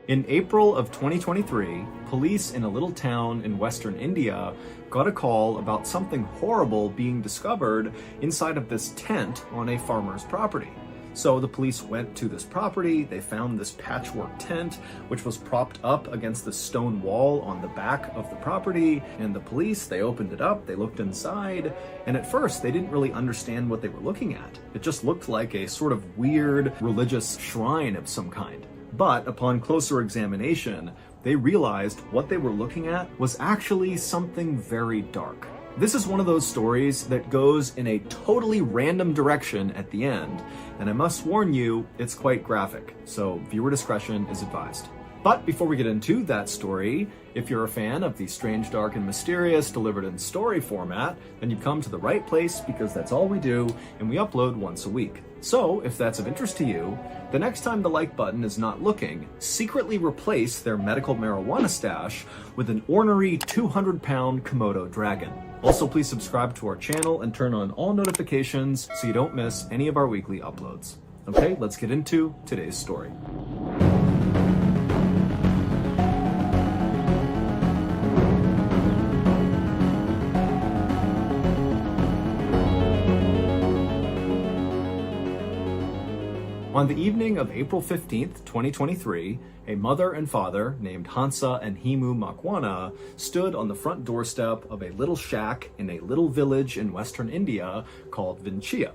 In April of 2023, police in a little town in western India got a call about something horrible being discovered inside of this tent on a farmer's property. So the police went to this property, they found this patchwork tent, which was propped up against the stone wall on the back of the property, and the police, they opened it up, they looked inside, and at first they didn't really understand what they were looking at. It just looked like a sort of weird religious shrine of some kind. But upon closer examination, they realized what they were looking at was actually something very dark. This is one of those stories that goes in a totally random direction at the end, and I must warn you, it's quite graphic, so viewer discretion is advised. But before we get into that story, if you're a fan of the strange, dark, and mysterious delivered in story format, then you've come to the right place because that's all we do, and we upload once a week. So, if that's of interest to you, the next time the like button is not looking, secretly replace their medical marijuana stash with an ornery 200-pound Komodo dragon. Also, please subscribe to our channel and turn on all notifications so you don't miss any of our weekly uploads. Okay, let's get into today's story. On the evening of April 15th, 2023, a mother and father named Hansa and Himu Makwana stood on the front doorstep of a little shack in a little village in western India called Vinchia.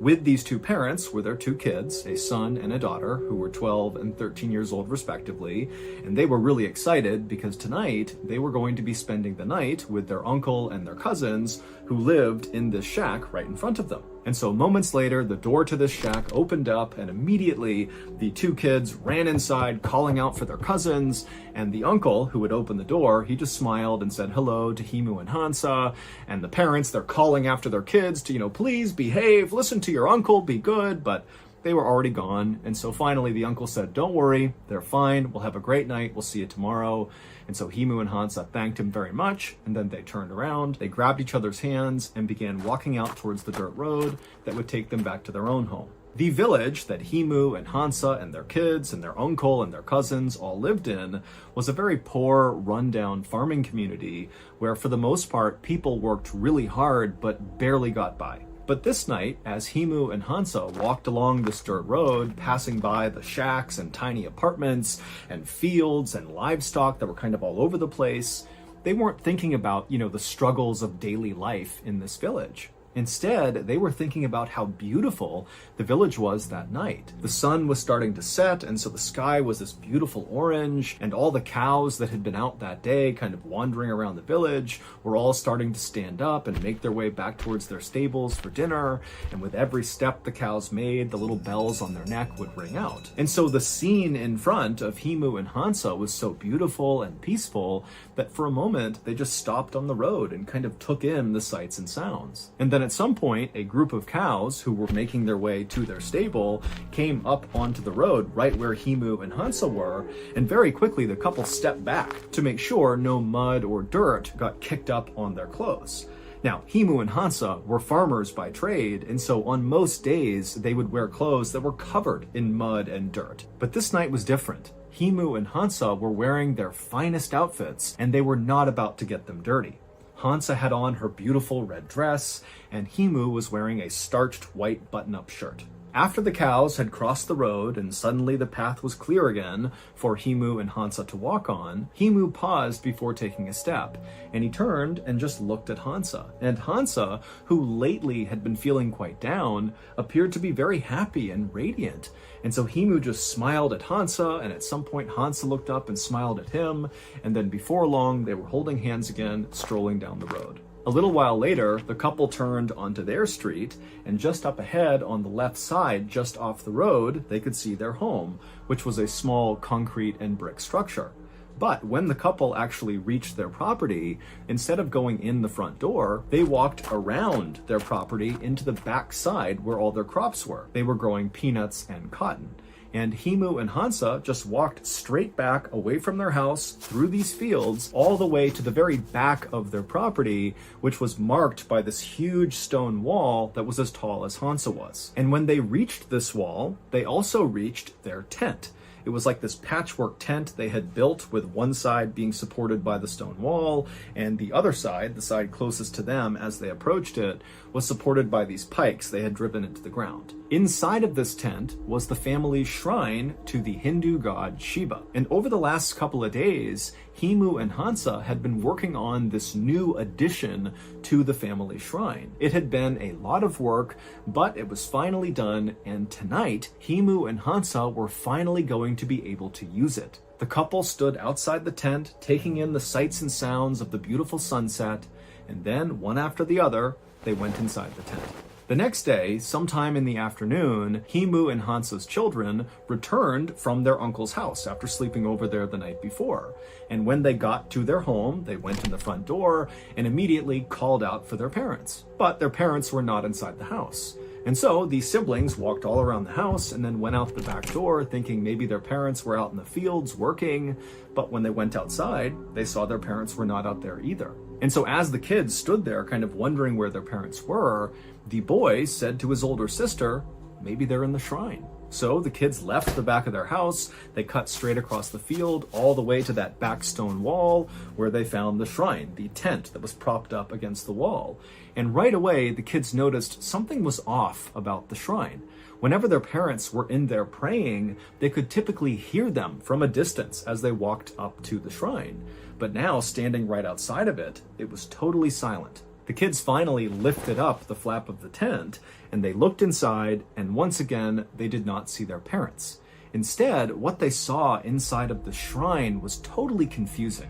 With these two parents were their two kids, a son and a daughter, who were 12 and 13 years old respectively, and they were really excited because tonight they were going to be spending the night with their uncle and their cousins who lived in this shack right in front of them. And so moments later, the door to this shack opened up, and immediately the two kids ran inside calling out for their cousins, and the uncle who had opened the door, he just smiled and said hello to Himu and Hansa, and the parents, they're calling after their kids to, please behave, listen to your uncle, be good, but they were already gone. And so finally the uncle said, don't worry, they're fine, we'll have a great night, we'll see you tomorrow. And so Himu and Hansa thanked him very much, and then they turned around, they grabbed each other's hands and began walking out towards the dirt road that would take them back to their own home. The village that Himu and Hansa and their kids and their uncle and their cousins all lived in was a very poor, rundown farming community where for the most part people worked really hard but barely got by. But this night, as Himu and Hansa walked along this dirt road, passing by the shacks and tiny apartments and fields and livestock that were kind of all over the place, they weren't thinking about, the struggles of daily life in this village. Instead, they were thinking about how beautiful the village was that night. The sun was starting to set, and so the sky was this beautiful orange, and all the cows that had been out that day kind of wandering around the village were all starting to stand up and make their way back towards their stables for dinner, and with every step the cows made, the little bells on their neck would ring out. And so the scene in front of Himu and Hansa was so beautiful and peaceful that for a moment they just stopped on the road and kind of took in the sights and sounds. And then at some point, a group of cows who were making their way to their stable came up onto the road right where Himu and Hansa were, and very quickly the couple stepped back to make sure no mud or dirt got kicked up on their clothes. Now, Himu and Hansa were farmers by trade, and so on most days they would wear clothes that were covered in mud and dirt. But this night was different. Himu and Hansa were wearing their finest outfits, and they were not about to get them dirty. Hansa had on her beautiful red dress, and Himu was wearing a starched white button-up shirt. After the cows had crossed the road and suddenly the path was clear again for Himu and Hansa to walk on, Himu paused before taking a step, and he turned and just looked at Hansa. And Hansa, who lately had been feeling quite down, appeared to be very happy and radiant. And so Himu just smiled at Hansa, and at some point Hansa looked up and smiled at him, and then before long they were holding hands again, strolling down the road. A little while later, the couple turned onto their street, and just up ahead on the left side, just off the road, they could see their home, which was a small concrete and brick structure. But when the couple actually reached their property, instead of going in the front door, they walked around their property into the back side where all their crops were. They were growing peanuts and cotton. And Himu and Hansa just walked straight back away from their house through these fields all the way to the very back of their property, which was marked by this huge stone wall that was as tall as Hansa was. And when they reached this wall, they also reached their tent. It It was like this patchwork tent they had built, with one side being supported by the stone wall, and the other side, the side closest to them as they approached it, was supported by these pikes they had driven into the ground. Inside of this tent was the family's shrine to the Hindu god Shiva. And over the last couple of days, Himu and Hansa had been working on this new addition to the family shrine. It had been a lot of work, but it was finally done, and tonight, Himu and Hansa were finally going to be able to use it. The couple stood outside the tent, taking in the sights and sounds of the beautiful sunset, and then, one after the other, they went inside the tent. The next day, sometime in the afternoon, Himu and Hansa's children returned from their uncle's house after sleeping over there the night before. And when they got to their home, they went in the front door and immediately called out for their parents. But their parents were not inside the house. And so these siblings walked all around the house and then went out the back door, thinking maybe their parents were out in the fields working. But when they went outside, they saw their parents were not out there either. And so as the kids stood there kind of wondering where their parents were, the boy said to his older sister, maybe they're in the shrine. So the kids left the back of their house, they cut straight across the field all the way to that back stone wall where they found the shrine, the tent that was propped up against the wall. And right away, the kids noticed something was off about the shrine. Whenever their parents were in there praying, they could typically hear them from a distance as they walked up to the shrine. But now, standing right outside of it, it was totally silent. The kids finally lifted up the flap of the tent, and they looked inside, and once again, they did not see their parents. Instead, what they saw inside of the shrine was totally confusing.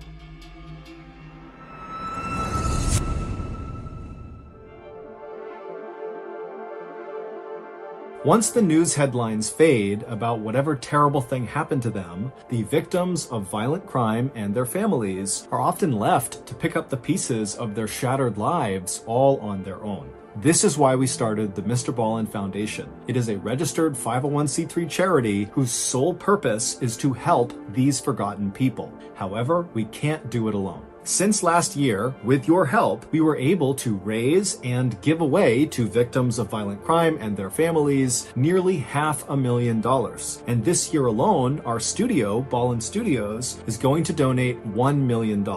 Once the news headlines fade about whatever terrible thing happened to them, the victims of violent crime and their families are often left to pick up the pieces of their shattered lives all on their own. This is why we started the MrBallen Foundation. It is a registered 501c3 charity whose sole purpose is to help these forgotten people. However, we can't do it alone. Since last year, with your help, we were able to raise and give away to victims of violent crime and their families nearly $500,000. And this year alone, our studio, Ballen Studios, is going to donate $1 million.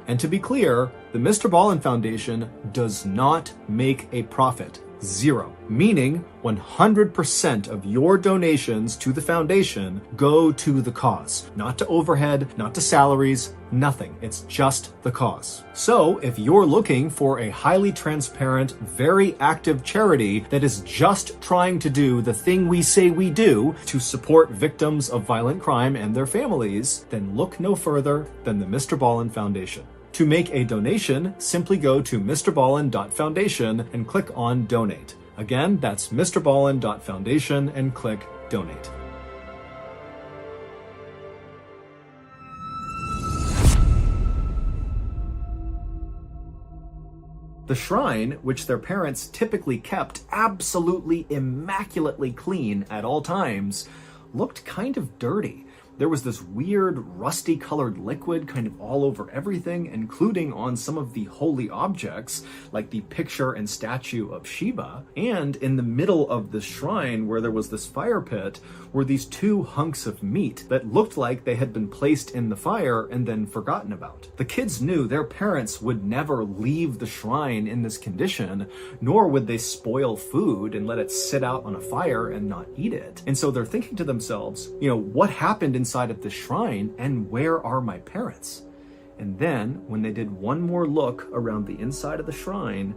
And to be clear, the MrBallen Foundation does not make a profit. Zero. Meaning 100% of your donations to the foundation go to the cause. Not to overhead, not to salaries, nothing. It's just the cause. So if you're looking for a highly transparent, very active charity that is just trying to do the thing we say we do to support victims of violent crime and their families, then look no further than the MrBallen Foundation. To make a donation, simply go to MrBallen.Foundation and click on Donate. Again, that's MrBallen.Foundation and click Donate. The shrine, which their parents typically kept absolutely immaculately clean at all times, looked kind of dirty. There was this weird rusty colored liquid kind of all over everything, including on some of the holy objects like the picture and statue of Shiva. And in the middle of the shrine where there was this fire pit were these two hunks of meat that looked like they had been placed in the fire and then forgotten about. The kids knew their parents would never leave the shrine in this condition, nor would they spoil food and let it sit out on a fire and not eat it. And so they're thinking to themselves, what happened inside of the shrine, and where are my parents? And then, when they did one more look around the inside of the shrine,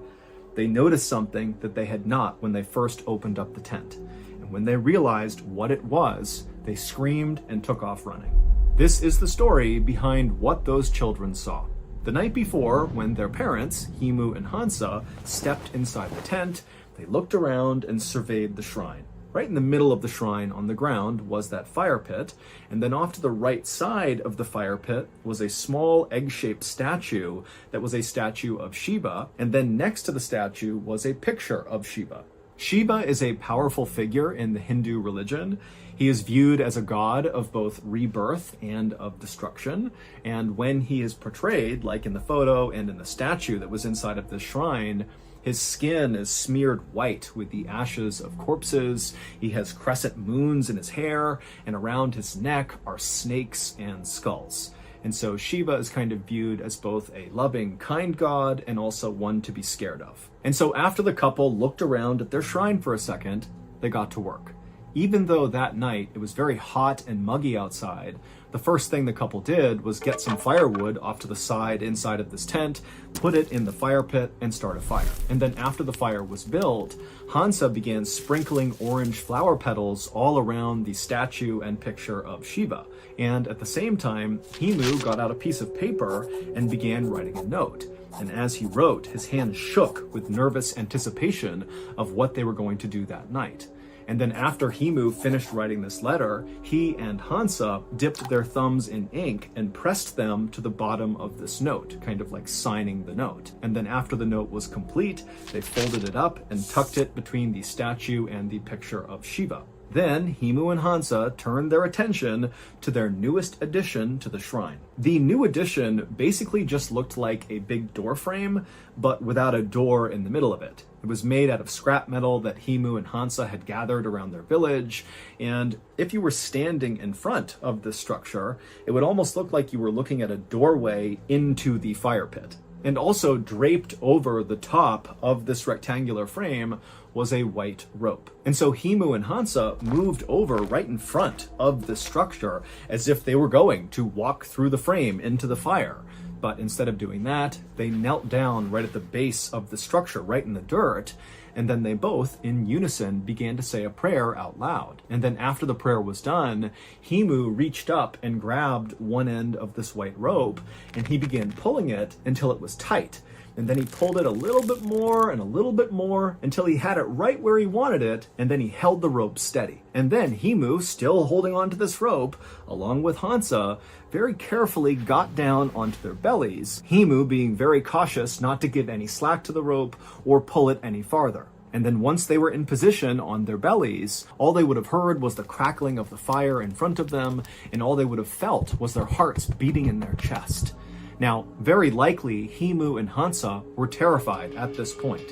they noticed something that they had not when they first opened up the tent. And when they realized what it was, they screamed and took off running. This is the story behind what those children saw. The night before, when their parents, Himu and Hansa, stepped inside the tent, they looked around and surveyed the shrine. Right in the middle of the shrine on the ground was that fire pit, and then off to the right side of the fire pit was a small egg-shaped statue that was a statue of Shiva, and then next to the statue was a picture of Shiva. Shiva is a powerful figure in the Hindu religion. He is viewed as a god of both rebirth and of destruction, and when he is portrayed, like in the photo and in the statue that was inside of this shrine, His skin is smeared white with the ashes of corpses. He has crescent moons in his hair, and around his neck are snakes and skulls. And so Shiva is kind of viewed as both a loving, kind god and also one to be scared of. And so after the couple looked around at their shrine for a second, they got to work. Even though that night it was very hot and muggy outside, the first thing the couple did was get some firewood off to the side inside of this tent, put it in the fire pit, and start a fire. And then after the fire was built, Hansa began sprinkling orange flower petals all around the statue and picture of Shiva. And at the same time, Himu got out a piece of paper and began writing a note. And as he wrote, his hands shook with nervous anticipation of what they were going to do that night. And then after Himu finished writing this letter, he and Hansa dipped their thumbs in ink and pressed them to the bottom of this note, kind of like signing the note. And then after the note was complete, they folded it up and tucked it between the statue and the picture of Shiva. Then Himu and Hansa turned their attention to their newest addition to the shrine. The new addition basically just looked like a big door frame, but without a door in the middle of it. It was made out of scrap metal that Himu and Hansa had gathered around their village, and if you were standing in front of this structure, it would almost look like you were looking at a doorway into the fire pit. And also draped over the top of this rectangular frame was a white rope. And so Himu and Hansa moved over right in front of the structure as if they were going to walk through the frame into the fire. But instead of doing that, they knelt down right at the base of the structure, right in the dirt, and then they both, in unison, began to say a prayer out loud. And then after the prayer was done, Himu reached up and grabbed one end of this white rope, and he began pulling it until it was tight. And then he pulled it a little bit more and a little bit more until he had it right where he wanted it, and then he held the rope steady. And then Himu, still holding onto this rope, along with Hansa, very carefully got down onto their bellies, Himu being very cautious not to give any slack to the rope or pull it any farther. And then once they were in position on their bellies, all they would have heard was the crackling of the fire in front of them, and all they would have felt was their hearts beating in their chest. Now, very likely, Himu and Hansa were terrified at this point,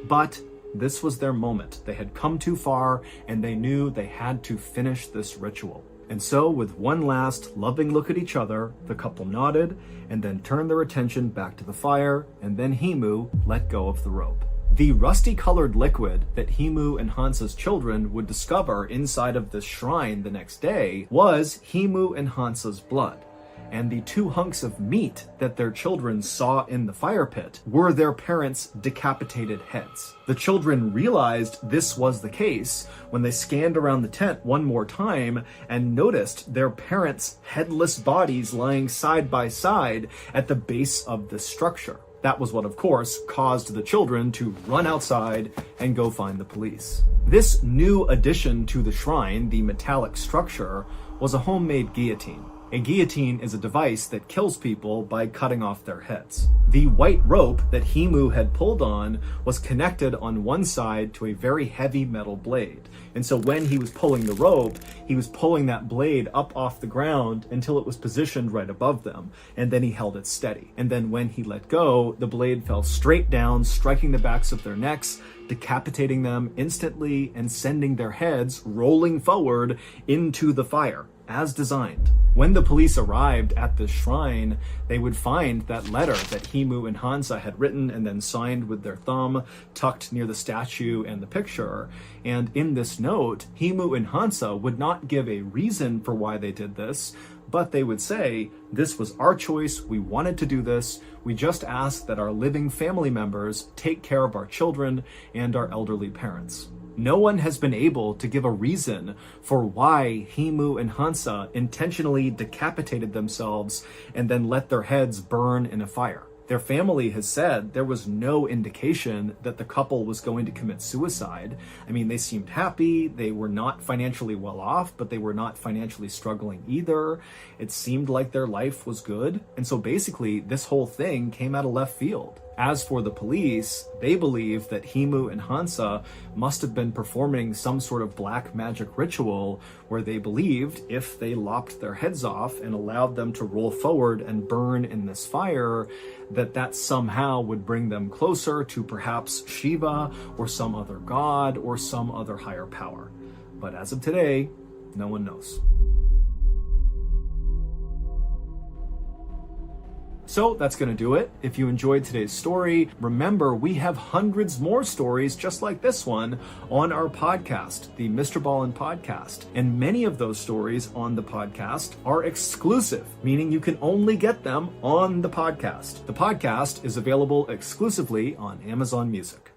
but this was their moment. They had come too far, and they knew they had to finish this ritual. And so, with one last loving look at each other, the couple nodded, and then turned their attention back to the fire, and then Himu let go of the rope. The rusty-colored liquid that Himu and Hansa's children would discover inside of this shrine the next day was Himu and Hansa's blood. And the two hunks of meat that their children saw in the fire pit were their parents' decapitated heads. The children realized this was the case when they scanned around the tent one more time and noticed their parents' headless bodies lying side by side at the base of the structure. That was what, of course, caused the children to run outside and go find the police. This new addition to the shrine, the metallic structure, was a homemade guillotine. A guillotine is a device that kills people by cutting off their heads. The white rope that Himu had pulled on was connected on one side to a very heavy metal blade. And so when he was pulling the rope, he was pulling that blade up off the ground until it was positioned right above them. And then he held it steady. And then when he let go, the blade fell straight down, striking the backs of their necks, decapitating them instantly and sending their heads rolling forward into the fire, as designed. When the police arrived at the shrine, they would find that letter that Himu and Hansa had written and then signed with their thumb, tucked near the statue and the picture. And in this note, Himu and Hansa would not give a reason for why they did this, but they would say, "This was our choice, we wanted to do this, we just ask that our living family members take care of our children and our elderly parents." No one has been able to give a reason for why Himu and Hansa intentionally decapitated themselves and then let their heads burn in a fire. Their family has said there was no indication that the couple was going to commit suicide. I mean, they seemed happy, they were not financially well off, but they were not financially struggling either. It seemed like their life was good. And so basically, this whole thing came out of left field. As for the police, they believe that Himu and Hansa must have been performing some sort of black magic ritual where they believed if they lopped their heads off and allowed them to roll forward and burn in this fire, that somehow would bring them closer to perhaps Shiva or some other god or some other higher power. But as of today, no one knows. So that's going to do it. If you enjoyed today's story, remember we have hundreds more stories just like this one on our podcast, the MrBallen podcast. And many of those stories on the podcast are exclusive, meaning you can only get them on the podcast. The podcast is available exclusively on Amazon Music.